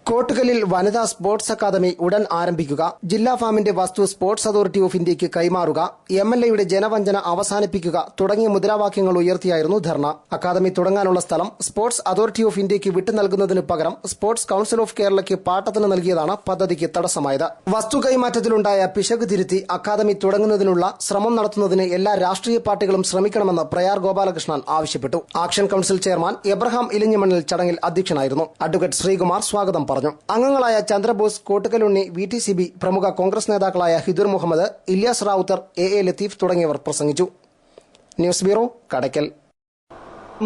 [SPEAKER 1] കോട്ടുകലിൽ വനിതാ സ്പോർട്സ് അക്കാദമി ഉടൻ ആരംഭിക്കുക, ജില്ലാ ഫാമിന്റെ വസ്തു സ്പോർട്സ് അതോറിറ്റി ഓഫ് ഇന്ത്യക്ക് കൈമാറുക, MLAയുടെ ജനവഞ്ചന അവസാനിപ്പിക്കുക തുടങ്ങിയ മുദ്രാവാക്യങ്ങൾ ഉയർത്തിയായിരുന്നു ധർണ. അക്കാദമി തുടങ്ങാനുള്ള സ്ഥലം സ്പോർട്സ് അതോറിറ്റി ഓഫ് ഇന്ത്യക്ക് വിട്ടു നൽകുന്നതിന് പകരം സ്പോർട്സ് കൌൺസിൽ ഓഫ് കേരളയ്ക്ക് പാട്ടത്തിന് നൽകിയതാണ് പദ്ധതിക്ക് തടസ്സമായത്. വസ്തു കൈമാറ്റത്തിലുണ്ടായ പിശക് തിരുത്തി അക്കാദമി തുടങ്ങുന്നതിനുള്ള ശ്രമം നടത്തുന്നതിന് എല്ലാ രാഷ്ട്രീയ പാർട്ടികളും ശ്രമിക്കണമെന്ന് പ്രയാർ ഗോപാലകൃഷ്ണൻ ആവശ്യപ്പെട്ടു. ആക്ഷൻ കൌൺസിൽ ചെയർമാൻ എബ്രഹാം ഇലിഞ്ഞിമണ്ണിൽ ചടങ്ങിൽ അധ്യക്ഷനായിരുന്നു. അഡ്വക്കേറ്റ് ശ്രീകുമാർ സ്വാഗതം പറഞ്ഞു. അംഗങ്ങളായ ചന്ദ്രബോസ്, കോട്ടുകലുണ്ണി, VTCB, പ്രമുഖ കോൺഗ്രസ് നേതാക്കളായ ഹിദുർ മുഹമ്മദ്, ഇല്യാസ് റാവുത്തർ, AA ലത്തീഫ് തുടങ്ങിയവർ പ്രസംഗിച്ചു. News bureau, Kadakkal.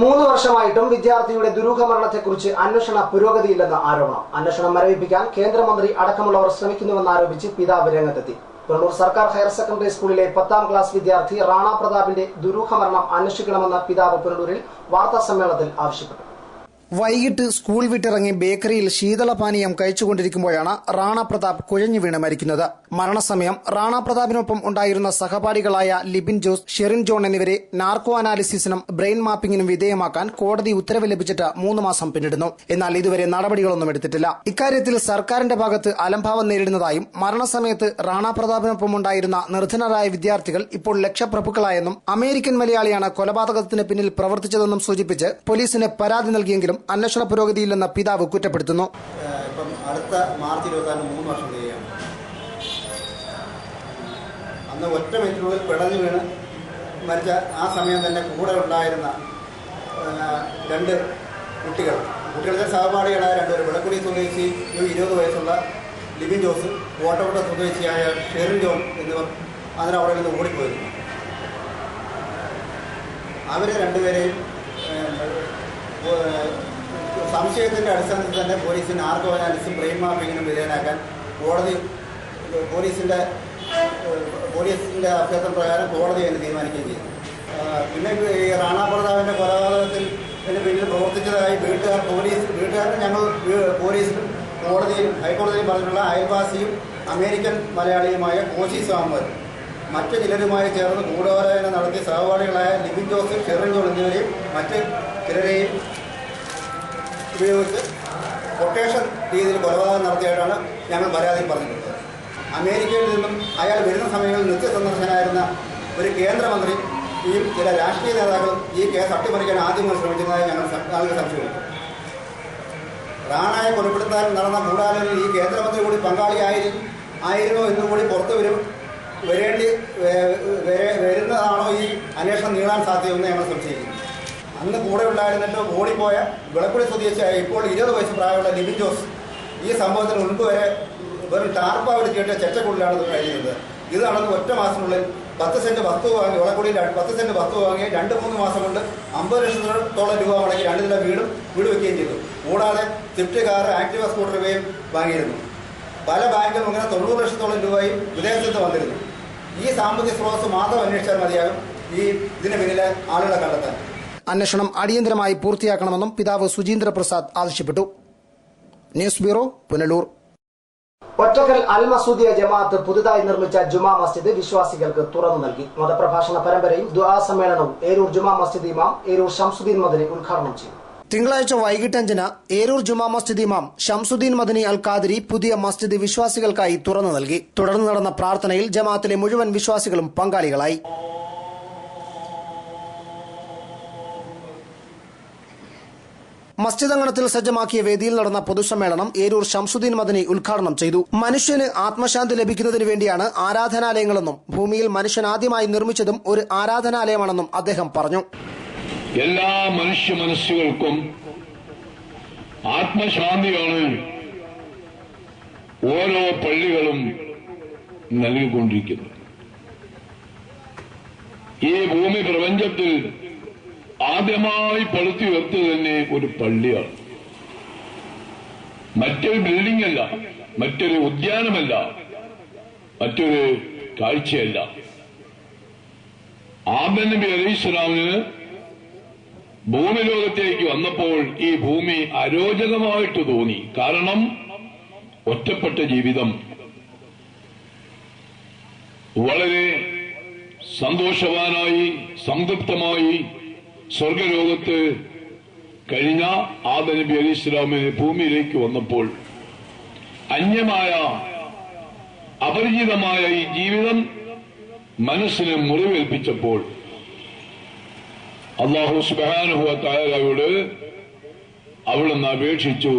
[SPEAKER 1] 3 വർഷമായിട്ടും വിദ്യാർത്ഥിയുടെ ദുരൂഹമരണത്തെക്കുറിച്ച് അന്വേഷണ പുരോഗതിയില്ലെന്ന ആരോപണം. അന്വേഷണം മരവിപ്പിക്കാൻ കേന്ദ്രമന്ത്രി അടക്കമുള്ളവർ ശ്രമിക്കുന്നുവെന്നാരോപിച്ച് പിതാവ് രംഗത്തെത്തി. പുനലൂർ സർക്കാർ ഹയർ സെക്കൻഡറി സ്കൂളിലെ 10ാം ക്ലാസ് വിദ്യാർത്ഥി റാണ പ്രതാപിന്റെ ദുരൂഹമരണം അന്വേഷിക്കണമെന്ന് പിതാവ് പുനലൂരിൽ വാർത്താസമ്മേളനത്തിൽ ആവശ്യപ്പെട്ടു. വൈകിട്ട് സ്കൂൾ വിട്ടിറങ്ങി ബേക്കറിയിൽ ശീതളപാനീയം കഴിച്ചുകൊണ്ടിരിക്കുമ്പോഴാണ് റാണ പ്രതാപ് കുഴഞ്ഞു വീണ് മരിക്കുന്നത്. മരണസമയം റാണ പ്രതാപിനൊപ്പം ഉണ്ടായിരുന്ന സഹപാഠികളായ ലിബിൻ ജോസ്, ഷെറിൻ ജോൺ എന്നിവരെ നാർക്കോ അനാലിസിസിനും ബ്രെയിൻ മാപ്പിംഗിനും വിധേയമാക്കാൻ കോടതി ഉത്തരവ് ലഭിച്ചിട്ട് 3 മാസം പിന്നിടുന്നു. എന്നാൽ ഇതുവരെ നടപടികളൊന്നും എടുത്തിട്ടില്ല. ഇക്കാര്യത്തിൽ സർക്കാരിന്റെ ഭാഗത്ത് അലംഭാവം നേരിടുന്നതായും മരണസമയത്ത് റാണ പ്രതാപിനൊപ്പം ഉണ്ടായിരുന്ന നിർധനരായ വിദ്യാർത്ഥികൾ ഇപ്പോൾ ലക്ഷപ്രഭുക്കളായെന്നും അമേരിക്കൻ മലയാളിയാണ് കൊലപാതകത്തിന് പിന്നിൽ പ്രവർത്തിച്ചതെന്നും സൂചിപ്പിച്ച് പോലീസിന് പരാതി നൽകിയെങ്കിലും അന്വേഷണ പുരോഗതിയില്ലെന്ന് പിതാവ് കുറ്റപ്പെടുത്തുന്നു.
[SPEAKER 9] ഇപ്പം അടുത്ത മാർച്ച് 24 3 വർഷം കഴിയാണ്. അന്ന് ഒറ്റ മിനിറ്റിനുള്ളിൽ പിടഞ്ഞു വീണ് മരിച്ച ആ സമയം തന്നെ കൂടെ ഉണ്ടായിരുന്ന 2 കുട്ടികളുടെ സഹപാഠികളായ 2 വിളക്കുടി സ്വദേശി 20 വയസ്സുള്ള ലിബിൻ ജോസ്, കോട്ടവട്ട സ്വദേശിയായ ഷെറിൻ ജോൺ എന്നിവർ അതിനവിടെ നിന്ന് ഓടിപ്പോയിരുന്നു. അവരെ 2 പേരെയും സംശയത്തിന്റെ അടിസ്ഥാനത്തിൽ തന്നെ പോലീസിന് നാർക്കോ അനാലിസിസും ബ്രെയിൻ മാപ്പിങ്ങിനും വിധേയനാക്കാൻ കോടതി പോലീസിന്റെ അഭ്യർത്ഥന പ്രകാരം കോടതി അതിന് തീരുമാനിക്കുകയും ചെയ്തു. പിന്നെ ഈ റാണ പ്രതാപിന്റെ കൊലപാതകത്തിന് പിന്നിൽ പ്രവർത്തിച്ചതായി വീട്ടുകാരനെ ഞങ്ങൾ പോലീസിലും കോടതിയിലും ഹൈക്കോടതിയിലും പറഞ്ഞിട്ടുള്ള അയൽവാസിയും അമേരിക്കൻ മലയാളിയുമായ കോശി സാമ്പർ മറ്റ് ചിലരുമായി ചേർന്ന് ഗൂഢാലോചന നടത്തിയ സഹപാഠികളായ ലിബിൻ ജോസ്, ഷെറിൻ ജോൺ എന്നിവരെയും മറ്റ് ചിലരെയും ഉപയോഗിച്ച് കൊട്ടേഷൻ രീതിയിൽ കൊലപാതകം നടത്തിയായിട്ടാണ് ഞങ്ങൾ പരാതിയിൽ പറഞ്ഞിട്ടുള്ളത്. അമേരിക്കയിൽ നിന്നും അയാൾ വരുന്ന സമയങ്ങളിൽ നിത്യസന്ദർശകനായിരുന്ന ഒരു കേന്ദ്രമന്ത്രിയും ചില രാഷ്ട്രീയ നേതാക്കളും ഈ കേസ് അട്ടിമറിക്കാൻ ആദ്യമായി ശ്രമിച്ചതായി ഞങ്ങൾക്ക് സംശയമുണ്ട്. റാണയെ കൊലപ്പെടുത്താൻ നടന്ന ഗൂഢാലോചനയിൽ ഈ കേന്ദ്രമന്ത്രി കൂടി പങ്കാളിയായിരുന്നു എന്നും കൂടി പുറത്തു വരുന്നതാണോ ഈ അന്വേഷണം നീളാൻ സാധ്യതയെന്ന് ഞങ്ങൾ സംശയിക്കുന്നു. അന്ന് കൂടെ ഉണ്ടായിരുന്നിട്ട് ഓടിപ്പോയ വിളക്കുടി സ്വദേശിയായ ഇപ്പോൾ 20 വയസ്സ് പ്രായമുള്ള ലിബിൻ ജോസ് ഈ സംഭവത്തിന് മുൻപ് വരെ വെറും ടാർപ്പ വിളിച്ചിട്ട് ചെറ്റക്കുള്ളിലാണ് കഴിയുന്നത്. ഇത് നടന്ന് ഒറ്റ മാസത്തിനുള്ളിൽ 10 സെന്റ് വസ്തു വാങ്ങി, വിളക്കുടിയിൽ 10 സെന്റ് വസ്തു വാങ്ങി 2-3 മാസം കൊണ്ട് 50 ലക്ഷത്തോളം രൂപ മുടക്കി 2 നില വീട് വെക്കുകയും ചെയ്തു. കൂടാതെ സ്വിഫ്റ്റ് കാർ, ആക്ടിവ സ്കൂട്ടർ ഇവയും വാങ്ങിയിരുന്നു. പല ബാങ്കുകളും ഇങ്ങനെ 90 ലക്ഷത്തോളം രൂപയും വിദേശത്ത് വന്നിരുന്നു. ഈ സാമ്പത്തിക സ്രോതസ് മാത്രം അന്വേഷിച്ചാൽ മതിയാകും ഇതിന് പിന്നിലെ ആളുകളെ കണ്ടെത്താൻ.
[SPEAKER 1] അന്വേഷണം അടിയന്തരമായി പൂർത്തിയാക്കണമെന്നും പിതാവ് സുജീന്ദ്ര പ്രസാദ് ആവശ്യപ്പെട്ടു. News bureau, Punalur. ഒറ്റക്കൽ അൽ മസൂദിയ ജമാഅത്ത് പുതുതായി നിർമ്മിച്ച ജുമാ മസ്ജിദ് വിശ്വാസികൾക്ക് തുറന്നു നൽകി. മതപ്രഭാഷണ പരമ്പരയും ദുആ സമ്മേളനവും ഏരൂർ ജുമാ മസ്ജിദ് ഇമാം ഏരൂർ ഷംസുദ്ദീൻ മദനി ഉദ്ഘാടനം ചെയ്തു. തിങ്കളാഴ്ച വൈകിട്ട് 5-ന് ഏരൂർ ജുമാ മസ്ജിദ് ഇമാം ഷംസുദ്ദീൻ മദനി അൽ ഖാദിരി പുതിയ മസ്ജിദ് വിശ്വാസികൾക്കായി തുറന്നു നൽകി. തുടർന്ന് നടന്ന പ്രാർത്ഥനയിൽ ജമാഅത്തിലെ മുഴുവൻ വിശ്വാസികളും പങ്കാളികളായി. മസ്ജിദ് അങ്കണത്തിൽ സജ്ജമാക്കിയ വേദിയിൽ നടന്ന പൊതുസമ്മേളനം ഏരൂർ ഷംസുദ്ദീൻ മദനി ഉദ്ഘാടനം ചെയ്തു. മനുഷ്യന് ആത്മശാന്തി ലഭിക്കുന്നതിന് വേണ്ടിയാണ് ആരാധനാലയങ്ങളെന്നും ഭൂമിയിൽ മനുഷ്യൻ ആദ്യമായി നിർമ്മിച്ചതും ഒരു ആരാധനാലയമാണെന്നും അദ്ദേഹം പറഞ്ഞു.
[SPEAKER 10] എല്ലാ മനുഷ്യ മനസ്സുകൾക്കും ആത്മശാന്തിയാണ് ഓരോ പള്ളികളും നൽകിക്കൊണ്ടിരിക്കുന്നത്. ഈ ഭൂമി പ്രപഞ്ചത്തിൽ ആദ്യമായി പടുത്തുയർത്തത് തന്നെ ഒരു പള്ളിയാണ്. മറ്റൊരു ബിൽഡിംഗ് അല്ല, മറ്റൊരു ഉദ്യാനമല്ല, മറ്റൊരു കാഴ്ചയല്ല. ആദം നബി അലൈഹിസ്സലാമിന് ഭൂമി ലോകത്തേക്ക് വന്നപ്പോൾ ഈ ഭൂമി അരോചകമായിട്ട് തോന്നി. കാരണം ഒറ്റപ്പെട്ട ജീവിതം. വളരെ സന്തോഷവാനായി സംതൃപ്തമായി സ്വർഗലോകത്ത് കഴിഞ്ഞ ആദം നബി അലൈഹി ഇസ്ലാമിന് ഭൂമിയിലേക്ക് വന്നപ്പോൾ അന്യമായ അപരിചിതമായ ഈ ജീവിതം മനസ്സിനെ മുറിവേൽപ്പിച്ചപ്പോൾ അല്ലാഹു സുബ്ഹാനഹു വ തആലയോട് അവിടുന്ന് അപേക്ഷിച്ചു.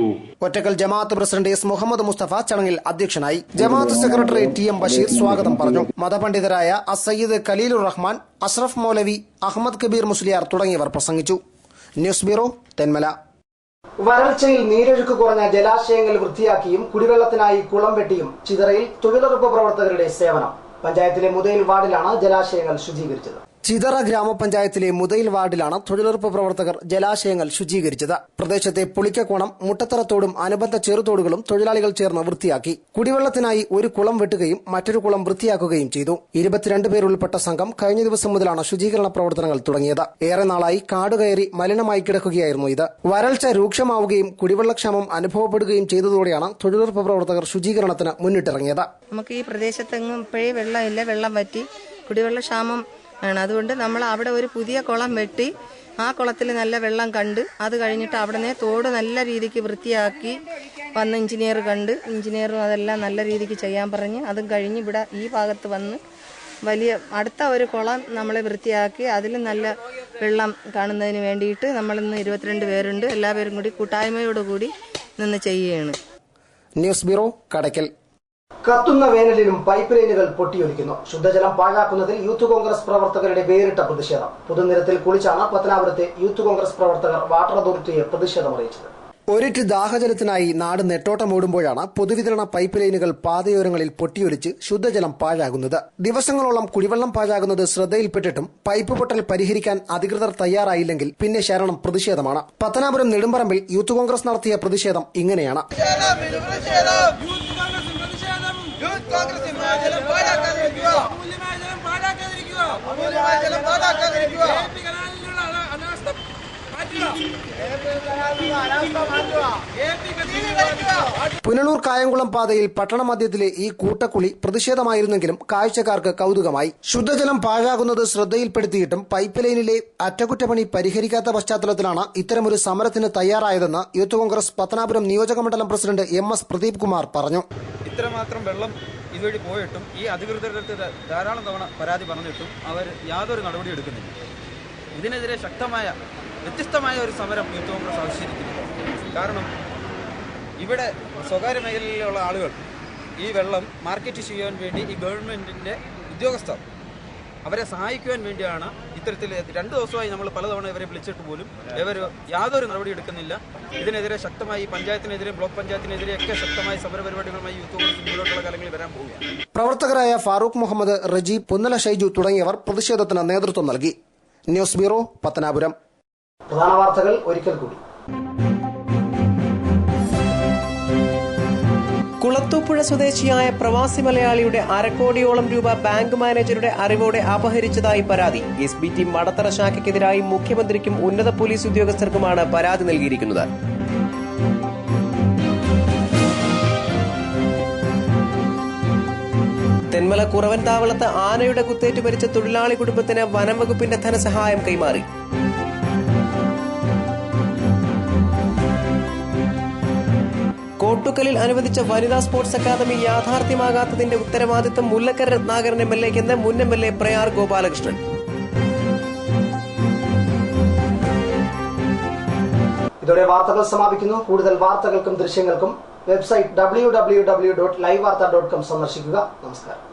[SPEAKER 1] ഒറ്റക്കൽ ജമാഅത്ത് പ്രസിഡന്റ് എസ് മുഹമ്മദ് മുസ്തഫ ചടങ്ങിൽ അധ്യക്ഷനായി. ജമാഅത്ത് സെക്രട്ടറി ടി എം ബഷീർ സ്വാഗതം പറഞ്ഞു. മതപണ്ഡിതരായ അസയ്യിദ് ഖലീലുർ റഹ്മാൻ, അഷ്റഫ് മൗലവി, അഹമ്മദ് കബീർ മുസ്ലിയാർ തുടങ്ങിയവർ പ്രസംഗിച്ചു. News bureau, Thenmala. വരൾച്ചയിൽ നീരൊഴുക്ക് കുറഞ്ഞ ജലാശയങ്ങൾ വൃത്തിയാക്കിയും കുടിവെള്ളത്തിനായി കുളം വെട്ടിയും ചിതറയിൽ തൊഴിലുറപ്പ് പ്രവർത്തകരുടെ സേവനം. പഞ്ചായത്തിലെ മുതയിൽ വാർഡിലാണ് ജലാശയങ്ങൾ ശുചീകരിച്ചത്. ചിതറ ഗ്രാമപഞ്ചായത്തിലെ മുതയിൽ വാർഡിലാണ് തൊഴിലുറപ്പ് പ്രവർത്തകർ ജലാശയങ്ങൾ ശുചീകരിച്ചത്. പ്രദേശത്തെ പുളിക്കക്കോണം, മുട്ടത്തറത്തോടും അനുബന്ധ ചെറുതോടുകളും തൊഴിലാളികൾ ചേർന്ന് വൃത്തിയാക്കി. കുടിവെള്ളത്തിനായി ഒരു കുളം വെട്ടുകയും മറ്റൊരു കുളം വൃത്തിയാക്കുകയും ചെയ്തു. 22 പേർ ഉൾപ്പെട്ട സംഘം കഴിഞ്ഞ ദിവസം മുതലാണ് ശുചീകരണ പ്രവർത്തനങ്ങൾ തുടങ്ങിയത്. ഏറെ നാളായി കാടുകയറി മലിനമായി കിടക്കുകയായിരുന്നു ഇത്. വരൾച്ച രൂക്ഷമാവുകയും കുടിവെള്ളക്ഷാമം അനുഭവപ്പെടുകയും ചെയ്തതോടെയാണ് തൊഴിലുറപ്പ് പ്രവർത്തകർ ശുചീകരണത്തിന് മുന്നിട്ടിറങ്ങിയത്.
[SPEAKER 11] നമുക്ക് ഈ പ്രദേശത്തെങ്ങും ഇപ്പോഴേ വെള്ളമില്ല, വെള്ളം വറ്റി കുടിവെള്ളക്ഷാമം ആണ്. അതുകൊണ്ട് നമ്മൾ അവിടെ ഒരു പുതിയ കുളം വെട്ടി ആ കുളത്തിൽ നല്ല വെള്ളം കണ്ട് അത് കഴിഞ്ഞിട്ട് അവിടെ നിന്ന് തോട് നല്ല രീതിക്ക് വൃത്തിയാക്കി വന്ന് എഞ്ചിനീയർ കണ്ട് എഞ്ചിനീയറും അതെല്ലാം നല്ല രീതിക്ക് ചെയ്യാൻ പറഞ്ഞ് അതും കഴിഞ്ഞ് ഇവിടെ ഈ ഭാഗത്ത് വന്ന് വലിയ അടുത്ത ഒരു കുളം നമ്മൾ വൃത്തിയാക്കി അതിൽ നല്ല വെള്ളം കാണുന്നതിന് വേണ്ടിയിട്ട് നമ്മളിന്ന് 22 പേരുണ്ട്. എല്ലാവരും കൂടി കൂട്ടായ്മയോടുകൂടി നിന്ന് ചെയ്യുകയാണ്.
[SPEAKER 1] News bureau, Kadakkal. കത്തുന്ന വേനലിലും പൈപ്പ് ലൈനുകൾ പൊട്ടിയൊലിക്കുന്നു. ശുദ്ധജലം പാഴാക്കുന്നതിൽ യൂത്ത് കോൺഗ്രസ് പ്രവർത്തകരുടെ വേറിട്ട പ്രതിഷേധം. പൊതുനിരത്തിൽ കുളിച്ചാണ് പത്തനാപുരത്തെ യൂത്ത് കോൺഗ്രസ് പ്രവർത്തകർ വാട്ടർ അതോറിറ്റിയെ പ്രതിഷേധം അറിയിച്ചത്. ഒരിറ്റ് ദാഹജലത്തിനായി നാട് നെട്ടോട്ടമോടുമ്പോഴാണ് പൊതുവിതരണ പൈപ്പ് ലൈനുകൾ പാതയോരങ്ങളിൽ പൊട്ടിയൊലിച്ച് ശുദ്ധജലം പാഴാകുന്നത്. ദിവസങ്ങളോളം കുടിവെള്ളം പാഴാകുന്നത് ശ്രദ്ധയിൽപ്പെട്ടിട്ടും പൈപ്പ് പൊട്ടൽ പരിഹരിക്കാൻ അധികൃതർ തയ്യാറായില്ലെങ്കിൽ പിന്നെ ശരണം പ്രതിഷേധമാണ്. പത്തനാപുരം നെടുമ്പറമ്പിൽ യൂത്ത് കോൺഗ്രസ് നടത്തിയ പ്രതിഷേധം ഇങ്ങനെയാണ്. പുനലൂർ കായംകുളം പാതയിൽ പട്ടണമധ്യത്തിലെ ഈ കൂട്ടക്കുളി പ്രതിഷേധമായിരുന്നെങ്കിലും കാഴ്ചക്കാർക്ക് കൗതുകമായി. ശുദ്ധജലം പാഴാകുന്നത് ശ്രദ്ധയിൽപ്പെടുത്തിയിട്ടും പൈപ്പ് ലൈനിലെ അറ്റകുറ്റപ്പണി പരിഹരിക്കാത്ത പശ്ചാത്തലത്തിലാണ് ഇത്തരമൊരു സമരത്തിന് തയ്യാറായതെന്ന് യൂത്ത് കോൺഗ്രസ് പത്തനാപുരം നിയോജകമണ്ഡലം പ്രസിഡന്റ് MS പ്രദീപ് കുമാർ പറഞ്ഞു.
[SPEAKER 12] ഇത്രമാത്രം വെള്ളം ഇതുവഴി പോയിട്ടും ഈ അധികൃതരുടെ അടുത്ത് ധാരാളം തവണ പരാതി പറഞ്ഞിട്ടും അവർ യാതൊരു നടപടി എടുക്കുന്നില്ല. ഇതിനെതിരെ ശക്തമായ വ്യത്യസ്തമായ ഒരു സമരം യൂത്ത് കോൺഗ്രസ് ആവശ്യപ്പെട്ടിരിക്കുന്നു. കാരണം ഇവിടെ സ്വകാര്യ മേഖലയിലുള്ള ആളുകൾ ഈ വെള്ളം മാർക്കറ്റ് ചെയ്യാൻ വേണ്ടി ഈ ഗവൺമെൻറ്റിൻ്റെ ഉദ്യോഗസ്ഥർ അവരെ സഹായിക്കുവാൻ വേണ്ടിയാണ് ഇത്തരത്തിൽ 2 ദിവസമായി നമ്മൾ പലതവണ ഇവരെ വിളിച്ചിട്ട് പോലും ഇവർ യാതൊരു നടപടി എടുക്കുന്നില്ല. ഇതിനെതിരെ ശക്തമായി പഞ്ചായത്തിനെതിരെ ബ്ലോക്ക് പഞ്ചായത്തിനെതിരെയൊക്കെ ശക്തമായ സമരപരിപാടികളുമായി യൂത്ത് കോൺഗ്രസ് മുന്നോട്ടുള്ള കാലങ്ങളിൽ വരാൻ പോവുകയാണ്. പ്രവർത്തകരായ ഫാറൂഖ് മുഹമ്മദ്, റജീബ്, പൊന്നല ഷൈജു തുടങ്ങിയവർ പ്രതിഷേധത്തിന് നേതൃത്വം നൽകി. News bureau, Pathanapuram. പ്രധാന വാർത്തകൾ ഒരിക്കൽ കൂടി.
[SPEAKER 2] കുളത്തൂപ്പുഴ സ്വദേശിയായ പ്രവാസി മലയാളിയുടെ അരക്കോടിയോളം രൂപ ബാങ്ക് മാനേജറുടെ അറിവോടെ അപഹരിച്ചതായി പരാതി. SBT മടത്തറ ശാഖയ്ക്കെതിരായി മുഖ്യമന്ത്രിക്കും ഉന്നത പോലീസ് ഉദ്യോഗസ്ഥർക്കുമാണ് പരാതി നൽകിയിരിക്കുന്നത്. തെന്മല കുറവൻ താവളത്ത് ആനയുടെ കുത്തേറ്റ് മരിച്ച തൊഴിലാളി കുടുംബത്തിന് വനം വകുപ്പിന്റെ ധനസഹായം കൈമാറി. കോട്ടുക്കലിൽ അനുവദിച്ച വനിതാ സ്പോർട്സ് അക്കാദമി യാഥാർത്ഥ്യമാകാത്തതിന്റെ ഉത്തരവാദിത്തം മുല്ലക്കര രത്നാകരൻ MLAക്കെന്ന് മുൻ MLA പ്രയാർ ഗോപാലകൃഷ്ണൻ.
[SPEAKER 1] ഇതോടെ വാർത്തകൾ സമാപിക്കുന്നു. കൂടുതൽ വാർത്തകൾക്കും ദൃശ്യങ്ങൾക്കും വെബ്സൈറ്റ് www.livevarta.com സന്ദർശിക്കുക. നമസ്കാരം.